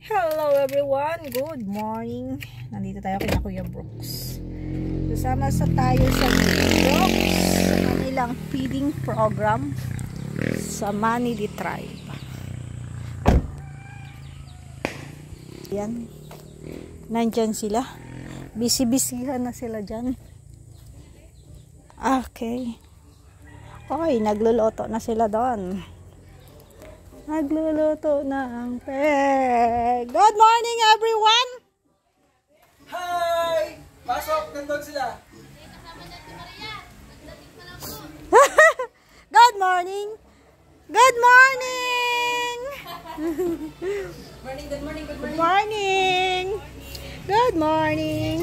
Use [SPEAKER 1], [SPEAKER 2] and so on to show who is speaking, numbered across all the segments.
[SPEAKER 1] Hello everyone, good morning. Nandito tayo kay Kuya Brooks. Kasama tayo sa Brooks sa kanilang feeding program sa Manidi Tribe. Yan. Nandyan sila. Busy-busyhan na sila dyan. Okay. Okay, nagluluto na sila doon. Nagluluto na ang peg. Good morning, everyone!
[SPEAKER 2] Hi! Pasok! Nandun sila!
[SPEAKER 1] Good morning! Good morning!
[SPEAKER 2] Morning, good morning, good
[SPEAKER 1] Good morning! Good morning!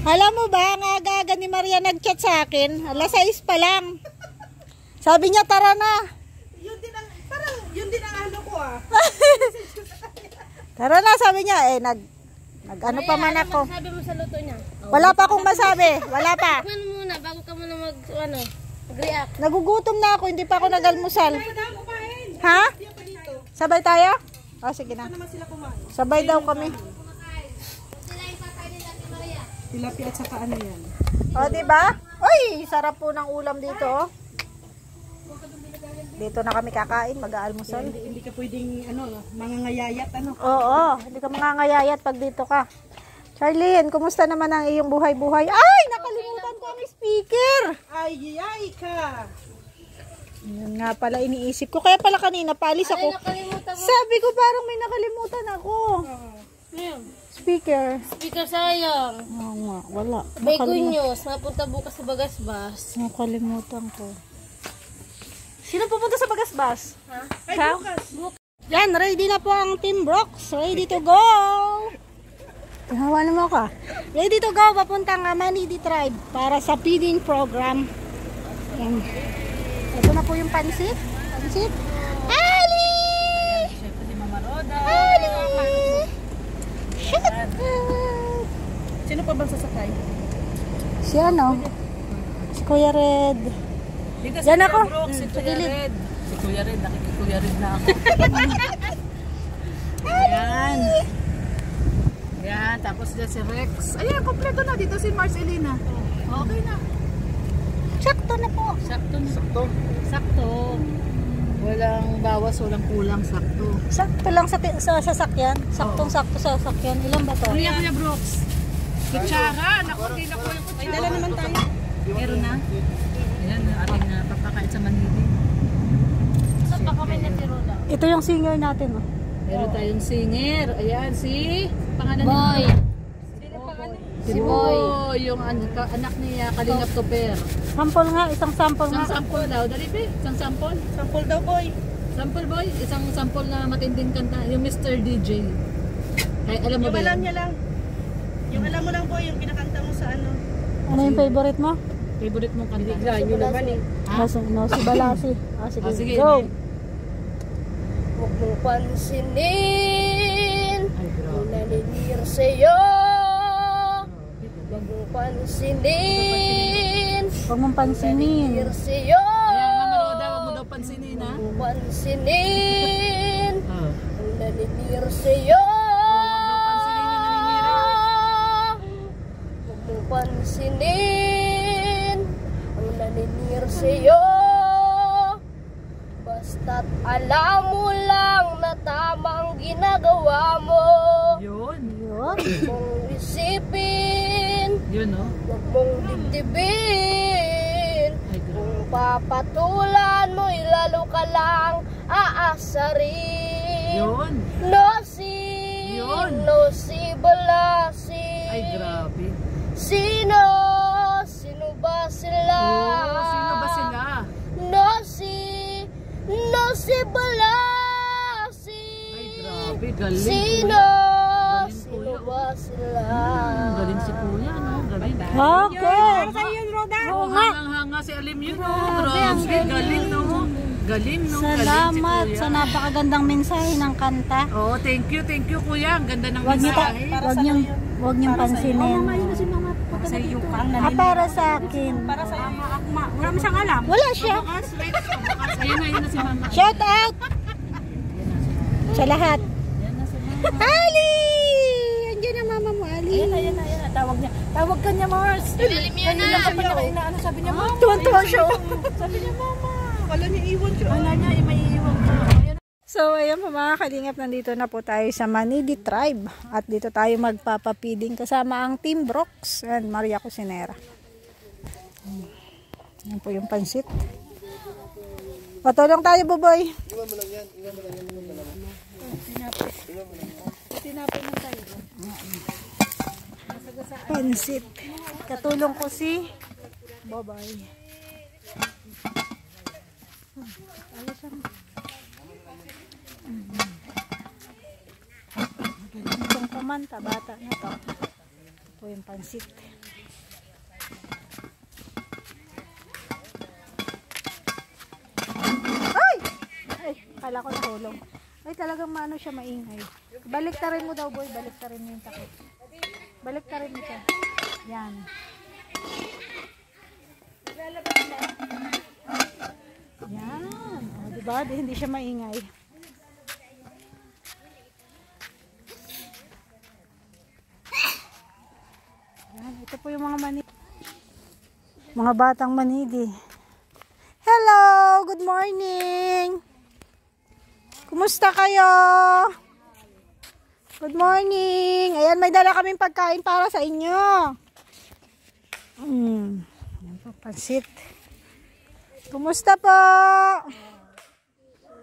[SPEAKER 1] Alam mo ba, ang aga-aga ni Maria nag-chat sa akin. Alas 6 pa lang. Sabi niya, tara na.
[SPEAKER 2] Yun din ang ano ko ah.
[SPEAKER 1] Tara na, sabi niya. Nag-ano pa man ako.
[SPEAKER 3] Sabi mo sa luto niya.
[SPEAKER 1] Wala pa akong masabi. Wala pa.
[SPEAKER 3] Ano muna, bago ka muna mag-react.
[SPEAKER 1] Nagugutom na ako, hindi pa ako nag-almusal. Ha? Sabay tayo? Oh, sige na. Sabay daw kami.
[SPEAKER 2] Tilapia at saka ano yan.
[SPEAKER 1] O, diba? Uy, sarap po ng ulam dito, oh. Dito na kami kakain, mag-aalmusal.
[SPEAKER 2] Hindi ka pwedeng mangangayayat
[SPEAKER 1] Oo, hindi ka mangangayayat pag dito ka. Charlene, kumusta naman ang iyong buhay-buhay? Ay, nakalimutan ko ang speaker.
[SPEAKER 2] Ay ka.
[SPEAKER 1] Yun nga pala iniisip ko. Kaya pala kanina, paalis ako. Sabi ko parang may nakalimutan ako. Speaker.
[SPEAKER 3] Speaker sayang.
[SPEAKER 1] Oo nga, wala.
[SPEAKER 3] May good news, mapunta bukas sa Bagasbas.
[SPEAKER 1] Nakalimutan ko. Sino pupunta sa Bagasbas?
[SPEAKER 3] Ha?
[SPEAKER 1] Ikaw? Yan, ready na po ang Team Brooks. Ready to go! Hawalan mo ka. Ready to go, papuntang Manidi Tribe para sa feeding program. Yan. Ito na po yung pansit. Pansit. Ali!
[SPEAKER 2] Siyempre si Mama Roda.
[SPEAKER 1] Ali! Shut up!
[SPEAKER 2] Sino pa bang sasakay?
[SPEAKER 1] Si ano? Si Kuya Red.
[SPEAKER 2] Dito
[SPEAKER 1] Yan ako.
[SPEAKER 2] Si
[SPEAKER 1] Sa
[SPEAKER 2] Kuya
[SPEAKER 1] gilid.
[SPEAKER 2] Red. Si Kuya Red. Nakikikuya Red na ako. Ayan. Ayan. Tapos dyan si Rex. Ayan, kompleto na. Dito si Marcelina. Okay na.
[SPEAKER 1] Sakto na po.
[SPEAKER 2] Sakto na. Sakto. Walang bawas, walang kulang. Sakto.
[SPEAKER 1] Sakto lang sa sasakyan. Saktong-sakto sa sasakyan. Ilan ba to?
[SPEAKER 2] Ano yan, Kuya Brooks? Kutsara. Naku, hindi na ko yung kutsara. Ay, dala naman tayo. Meron na. Ayan, ating papakain sa Manidi.
[SPEAKER 3] Saan pa kami natirola?
[SPEAKER 1] Ito yung singer natin, oh.
[SPEAKER 2] Meron tayong singer. Ayan, si... Pangalan
[SPEAKER 3] Boy.
[SPEAKER 2] niya?
[SPEAKER 3] Si Boy.
[SPEAKER 2] Yung anak niya, Kalingap Tupper.
[SPEAKER 1] Sample nga, isang sample
[SPEAKER 2] Isang
[SPEAKER 1] nga.
[SPEAKER 2] sample daw. Dali, be. Isang sample. Sample daw, boy. Sample, boy. Isang sample na matinding kanta. Yung Mr. DJ. Ay, alam mo ba
[SPEAKER 4] Yung alam
[SPEAKER 2] yan?
[SPEAKER 4] niya lang. Yung alam mo lang po, yung kinakanta mo sa ano.
[SPEAKER 1] Ano yung favorite mo?
[SPEAKER 2] Favorite mong kanta?
[SPEAKER 4] Yun naman eh.
[SPEAKER 2] Ha?
[SPEAKER 1] No, si Balasi. Sige,
[SPEAKER 2] Sige.
[SPEAKER 1] go.
[SPEAKER 3] Huwag mong pansinin.
[SPEAKER 2] Ay, grabe.
[SPEAKER 3] Naninir sa'yo. Huwag mong pansinin.
[SPEAKER 1] Huwag mong pansinin.
[SPEAKER 3] Naninir sa'yo.
[SPEAKER 2] Ayan, Mama Roda, wag mo daw pansinin, ha?
[SPEAKER 3] Huwag mong pansinin.
[SPEAKER 2] Oh.
[SPEAKER 3] Ang naninir sa'yo.
[SPEAKER 2] Huwag daw pansinin na naninira.
[SPEAKER 3] Huwag mong pansinin ang naninir sa'yo. Basta't alam mo lang na tamang ginagawa mo.
[SPEAKER 2] Yun.
[SPEAKER 1] Yun.
[SPEAKER 3] Huwag mong isipin,
[SPEAKER 2] Yun, no?
[SPEAKER 3] huwag mong dibdibin.
[SPEAKER 2] Ay, grabe.
[SPEAKER 3] Kung papatulan mo, lalo ka lang aasarin.
[SPEAKER 2] Yun.
[SPEAKER 3] Yun. No si Balasi.
[SPEAKER 2] Ay, grabe.
[SPEAKER 3] Sino ba sila?
[SPEAKER 2] Oh, sino ba sila?
[SPEAKER 3] No si Balasi.
[SPEAKER 2] Ay, grabe. Galing.
[SPEAKER 3] Sino
[SPEAKER 2] Kuya.
[SPEAKER 3] ba sila?
[SPEAKER 2] Galing si Kuya, no? Galing.
[SPEAKER 1] Okay.
[SPEAKER 2] Oo nga. Hanga si Alim yun, no? Grabe. Galing, no? Galing, no?
[SPEAKER 1] Salamat
[SPEAKER 2] Galing si
[SPEAKER 1] sa
[SPEAKER 2] Kuya.
[SPEAKER 1] napakagandang mensahe ng kanta.
[SPEAKER 2] Oh, thank you, Kuya. Ang ganda ng
[SPEAKER 1] Huwag
[SPEAKER 2] mensahe.
[SPEAKER 1] niyong pansinin.
[SPEAKER 2] Sa iyo ka.
[SPEAKER 1] Para sa akin.
[SPEAKER 4] Para sa iyo. Wala mo siyang alam.
[SPEAKER 1] Wala siya.
[SPEAKER 2] Ayun na si Mama.
[SPEAKER 1] Shout out. Sa lahat.
[SPEAKER 2] Yan na si Mama.
[SPEAKER 1] Ali! Andiyan ang mama mo, Ali.
[SPEAKER 2] Ayan. Tawag niya. Tawag ka niya, Mars. Kanina ka pa niya inaano. Sabi niya, Mama.
[SPEAKER 1] Tuwan-tuwa siya.
[SPEAKER 2] Sabi niya, Mama.
[SPEAKER 4] Wala niya iwan siya.
[SPEAKER 2] Wala niya, may iiwan ka. Ayan.
[SPEAKER 1] So, ayan po mga kalingap, nandito na po tayo sa Manidi Tribe. At dito tayo magpapapiding kasama ang Team Brooks and Maria Cusinera. Yan po yung pansit. Patulong tayo, Buboy.
[SPEAKER 5] Iwan mo lang yan.
[SPEAKER 2] Tinapay lang tayo.
[SPEAKER 1] Pansit. Katulong ko si Boboy. Itong kumanta, bata na to. Ito po yung pansit. Ay! Ay, kala ko nahulog. Ay, talagang maano siya maingay. Baliktarin mo daw, boy. Baliktarin mo yung takot. Baliktarin mo siya. Yan. Yan. O, diba? Hindi siya maingay. Yan. Ito po yung mga manidi. Mga batang manidi. Hello! Good morning! Kumusta kayo? Good morning! Ayan, may dala kaming pagkain para sa inyo. Ayan po, pansit. Kumusta po?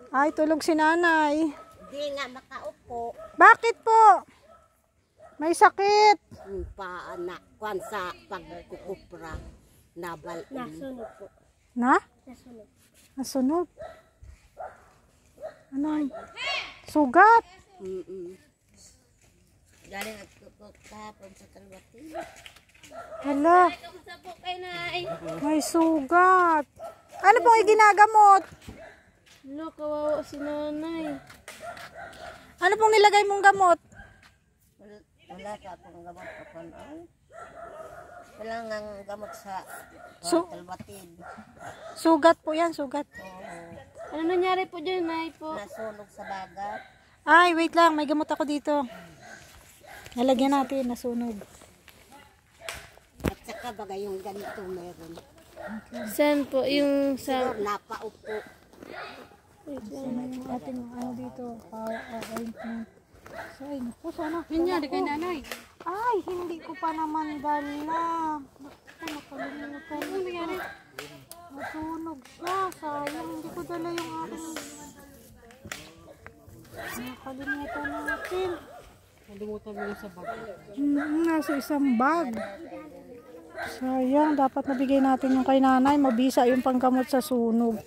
[SPEAKER 1] Ay, tulog si nanay.
[SPEAKER 6] Hindi nga makaupo.
[SPEAKER 1] Bakit po? May sakit.
[SPEAKER 6] Paanak kwan sa pagkukupra. Nabal.
[SPEAKER 3] Nasunog po.
[SPEAKER 1] Na?
[SPEAKER 3] Nasunog.
[SPEAKER 1] Nasunog. Ano? Sugat.
[SPEAKER 6] Galing nagkukuk kahapon sa Talbati.
[SPEAKER 1] Hala,
[SPEAKER 3] Kamusta po kay Nay?
[SPEAKER 1] may sugat. Ano pong iginagamot?
[SPEAKER 3] Lo, kawawa si Nanay.
[SPEAKER 1] Ano pong nilagay mong gamot?
[SPEAKER 6] Wala ka akong gamot pa pa. Wala nga gamot sa Talbatid.
[SPEAKER 1] Sugat po yan, sugat.
[SPEAKER 3] Ano nangyari po dyan, Nay po?
[SPEAKER 6] Nasunog sa dagat.
[SPEAKER 1] Ay, wait lang, may gamot ako dito. Nalagyan natin, nasunog.
[SPEAKER 6] At saka bagay yung ganito meron.
[SPEAKER 3] Saan po? Yung sa...
[SPEAKER 6] Napaupo.
[SPEAKER 1] Yung ating ano dito, ointment. So, ay, naku, sana.
[SPEAKER 2] Nangyari kay nanay.
[SPEAKER 1] Ay, hindi ko pa naman dala. Naku, nakalimutan. Ano nangyari? Nasunog siya. Sayang, hindi ko dala yung aking... Nakalimutan natin.
[SPEAKER 2] Nalimutan mo sa bag.
[SPEAKER 1] Nasa isang bag. Sayang, dapat nabigay natin yung kay nanay. Mabisa yung panggamot sa sunog.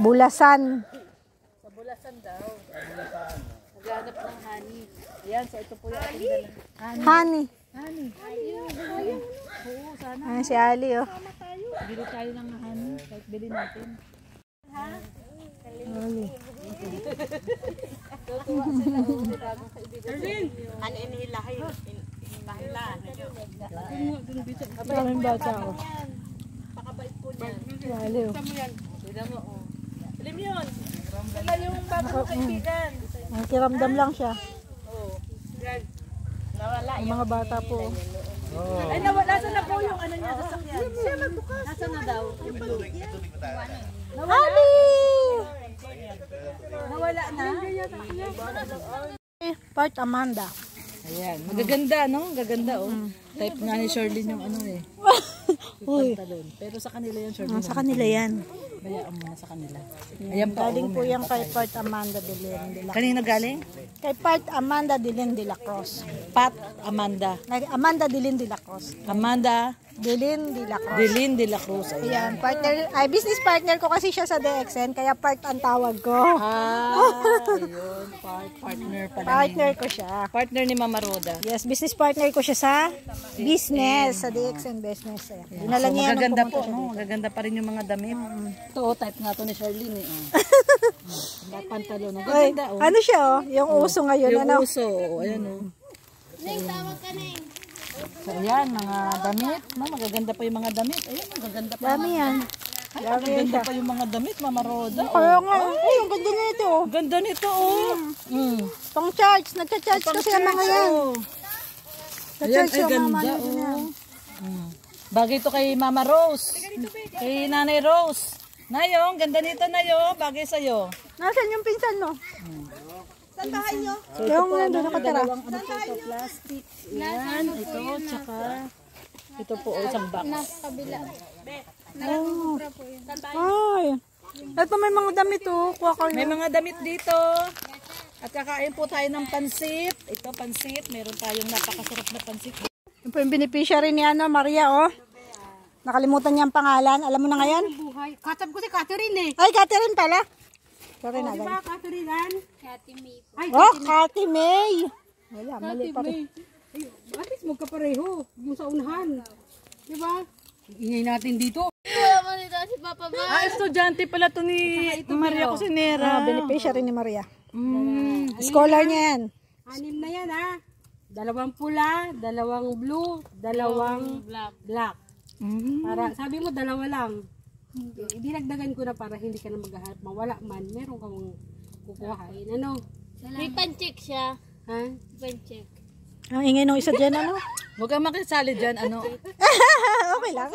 [SPEAKER 1] Bulasan.
[SPEAKER 2] Sa Bulasan daw. Naghanap ng honey. Ayan, so ito po yung ating dala.
[SPEAKER 1] Honey.
[SPEAKER 2] Honey. Oo, sana.
[SPEAKER 1] Ayan si Ali, oh.
[SPEAKER 2] Bili tayo ng honey. Kahit bili natin.
[SPEAKER 1] Ali.
[SPEAKER 6] Ano inilahay?
[SPEAKER 1] Maraming bata, oh.
[SPEAKER 2] Pakabait po niyan.
[SPEAKER 1] Si Ali, oh.
[SPEAKER 2] Tignan mo, oh. Alam yun. Sila yung bagong kaibigan.
[SPEAKER 1] Nakiramdam lang siya.
[SPEAKER 2] Oo. Yan.
[SPEAKER 1] Ang mga bata po.
[SPEAKER 2] Ay, nawala na po yung ano niya, sasakyan. Siya nagbukas. Nasa na daw?
[SPEAKER 1] Ali!
[SPEAKER 2] Nawala na?
[SPEAKER 1] Part Amanda.
[SPEAKER 2] Ayan, magaganda, no? Gaganda, oh. Type nga ni Sherlyn yung ano eh.
[SPEAKER 1] Uy,
[SPEAKER 2] Pantalon. Pero sa kanila yan, Sherlyn.
[SPEAKER 1] sa kanila yan.
[SPEAKER 2] Bayaan mo na sa kanila. Ayan pa,
[SPEAKER 1] Galing
[SPEAKER 2] oh,
[SPEAKER 1] po
[SPEAKER 2] meron
[SPEAKER 1] yan
[SPEAKER 2] pa
[SPEAKER 1] kay
[SPEAKER 2] tayo.
[SPEAKER 1] Part Amanda Dilen de la
[SPEAKER 2] Kanina galing?
[SPEAKER 1] Kay Part Amanda Dilen de la Cruz.
[SPEAKER 2] Pat Amanda.
[SPEAKER 1] Amanda Dilen de la Cruz.
[SPEAKER 2] Amanda
[SPEAKER 1] Dilen de la Cruz.
[SPEAKER 2] Delin de la Cruz. Ayan.
[SPEAKER 1] Ayan, partner, ay business partner ko kasi siya sa DXN, kaya part ang tawag ko.
[SPEAKER 2] Ayun. Partner pala.
[SPEAKER 1] Partner ko siya.
[SPEAKER 2] Partner ni Mama Roda.
[SPEAKER 1] Yes, business partner ko siya sa business, sa DXN business. Ayan. Dinala
[SPEAKER 2] So,
[SPEAKER 1] niya yan nung
[SPEAKER 2] magaganda
[SPEAKER 1] pumunta
[SPEAKER 2] po,
[SPEAKER 1] siya
[SPEAKER 2] no?
[SPEAKER 1] dito.
[SPEAKER 2] Magaganda pa rin yung mga damit. Ito, oh, type nga to ni Sherlyn eh. Oh. Pantalon. Ang
[SPEAKER 1] Uy,
[SPEAKER 2] gaganda, oh.
[SPEAKER 1] ano siya, oh? Yung uso ngayon,
[SPEAKER 2] Yung
[SPEAKER 1] ano?
[SPEAKER 2] uso, oh. Ayan, oh.
[SPEAKER 3] Neng, tawag ka, Neng.
[SPEAKER 2] So, ayan, mga damit. Magaganda pa yung mga damit. Ayan, magaganda pa.
[SPEAKER 1] Dami yan.
[SPEAKER 2] Ay, magaganda pa yung mga damit, Mama Roda.
[SPEAKER 1] Kaya nga. Ay, ang ganda na ito.
[SPEAKER 2] Ganda nito, oh.
[SPEAKER 1] Pang charge. Nagcha-charge kasi ang mga yan.
[SPEAKER 2] Ayan,
[SPEAKER 1] Nagcha-charge
[SPEAKER 2] ay
[SPEAKER 1] yung mga
[SPEAKER 2] ganda,
[SPEAKER 1] ano yan.
[SPEAKER 2] Bagay ito kay Mama Rose. Kay Nanay Rose. Nayong, ganda nito, Nayo. Bagay sa'yo.
[SPEAKER 1] Nasaan yung pinsan mo?
[SPEAKER 4] Saan bahay nyo?
[SPEAKER 1] Yung nandun nakatara.
[SPEAKER 2] Dalawang ano po ito, plastic. Yan, ito, tsaka ito po, isang box.
[SPEAKER 1] Oh. Ay. Ito may mga damit oh. Kuha kayo.
[SPEAKER 2] May mga damit dito. At kakain po tayo ng pansit. Ito, pansit. Meron tayong napakasarap na pansit.
[SPEAKER 1] Yung po yung beneficiary ni ano, Maria oh. Nakalimutan niya ang pangalan. Alam mo na ngayon?
[SPEAKER 4] Buhay. Katab ko si Catherine eh.
[SPEAKER 1] Ay, Catherine pala. Sorry na.
[SPEAKER 4] Diba, Catherine Ann?
[SPEAKER 1] Oh, Cathy May. Wala, mali pa rin.
[SPEAKER 4] At least magkapareho. Yung sa unahan. Diba? Ingay natin dito.
[SPEAKER 2] Estudyante pala to ni Maria Cusinera.
[SPEAKER 1] Beneficiary ni Maria. Scholar niya yan.
[SPEAKER 4] 6 na yan ha. 2 pula, 2 blue, 2 black. Para, sabi mo 2 lang. Dinagdagan ko na para hindi ka na maghahanap. Mawala man, meron kang kukuhain. Ano?
[SPEAKER 3] May pan-check siya.
[SPEAKER 4] Ha?
[SPEAKER 3] Pan-check.
[SPEAKER 1] Ang ingay nung isa dyan ano.
[SPEAKER 2] Huwag kang makisali dyan, ano.
[SPEAKER 1] Okay lang.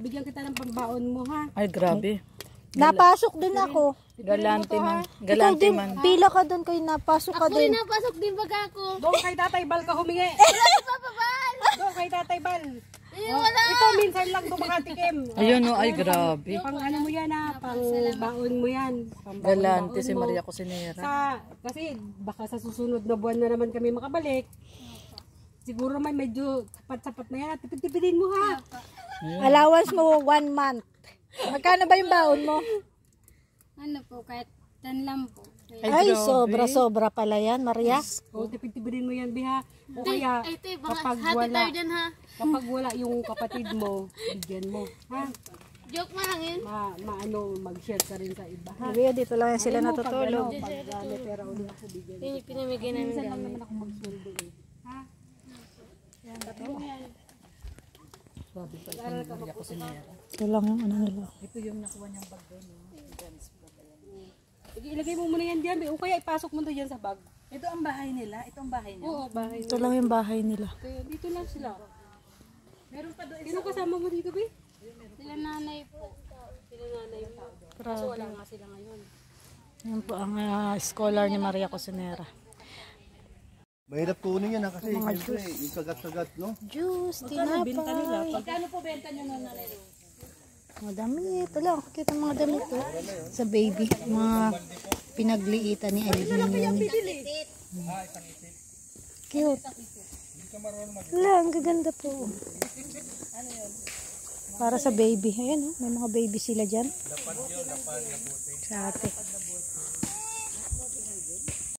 [SPEAKER 4] Bigyan kita ng pambaon mo ha.
[SPEAKER 2] Ay, grabe.
[SPEAKER 1] Napasok din ako.
[SPEAKER 2] Galante man.
[SPEAKER 1] Ikaw
[SPEAKER 2] Galante
[SPEAKER 1] din,
[SPEAKER 2] man.
[SPEAKER 1] pila ka doon kayo napasok ka din.
[SPEAKER 3] Napasok din baga ako.
[SPEAKER 4] Doon kay Tatay Bal ka humingi.
[SPEAKER 3] Papabal!
[SPEAKER 4] Doon kay Tatay Bal.
[SPEAKER 3] Wala!
[SPEAKER 4] Ito minsan lang ito makatikim.
[SPEAKER 2] Ayun, no, ay, grabe.
[SPEAKER 4] Pang ano mo yan ha, pang baon mo yan. Pang
[SPEAKER 2] Galante si
[SPEAKER 4] baon mo.
[SPEAKER 2] Maria Cusinera.
[SPEAKER 4] Kasi baka sa susunod na buwan na naman kami makabalik. Siguro may medyo sapat-sapat na yan. Tipid-tipidin mo ha.
[SPEAKER 1] Allowance mo 1 month. Magkano ba yung baon mo?
[SPEAKER 3] Ano po, kahit 10 lang po.
[SPEAKER 1] Ay, sobra-sobra pala yan, Maria.
[SPEAKER 4] O tipid-tipidin mo yan biha. O kaya
[SPEAKER 3] Ay, ito, baka
[SPEAKER 4] kapag
[SPEAKER 3] hati
[SPEAKER 4] wala,
[SPEAKER 3] tayo dyan ha.
[SPEAKER 4] kapag wala yung kapatid mo, bigyan mo. Ha?
[SPEAKER 3] Joke mahangin.
[SPEAKER 4] Maano, mag-share ka rin sa iba. Ha?
[SPEAKER 1] Sabi, dito lang yan sila natutulog.
[SPEAKER 4] Pag may pera ulit ako bigyan.
[SPEAKER 3] Yun yung pinamigay namin
[SPEAKER 4] Minsan lang
[SPEAKER 3] gamit.
[SPEAKER 4] naman ako mag-sweldo eh. Ha?
[SPEAKER 2] Maria Cusinera.
[SPEAKER 1] Ito lang yung ano nila.
[SPEAKER 2] Ito yung nakuha niyang bag doon.
[SPEAKER 4] Sige, ilagay mo muna yan dyan. O kaya ipasok mo to dyan sa bag.
[SPEAKER 2] Ito ang bahay nila. Ito ang bahay niya.
[SPEAKER 4] Oo, bahay.
[SPEAKER 1] Ito lang yung bahay nila.
[SPEAKER 4] Kaya dito lang sila. Meron pa doon. Sino kasama mo dito, Bi?
[SPEAKER 3] Sila nanay po.
[SPEAKER 4] Sila nanay pa. Kaso wala nga sila ngayon.
[SPEAKER 1] Yan po ang scholar ni Maria Cusinera.
[SPEAKER 5] Mahirap kunin yan kasi siyempre yung kagat-kagat, no?
[SPEAKER 1] Juice, tinapay.
[SPEAKER 2] Magkano po benta niyo nun, Nanay Rose?
[SPEAKER 1] Mga damit. Wala, ang kakita mga damit oh. Sa baby. Mga pinagliitan ni Alvin. Cute. Wala, ang gaganda po. Para sa baby. Ayan oh, may mga baby sila dyan. Sa ate.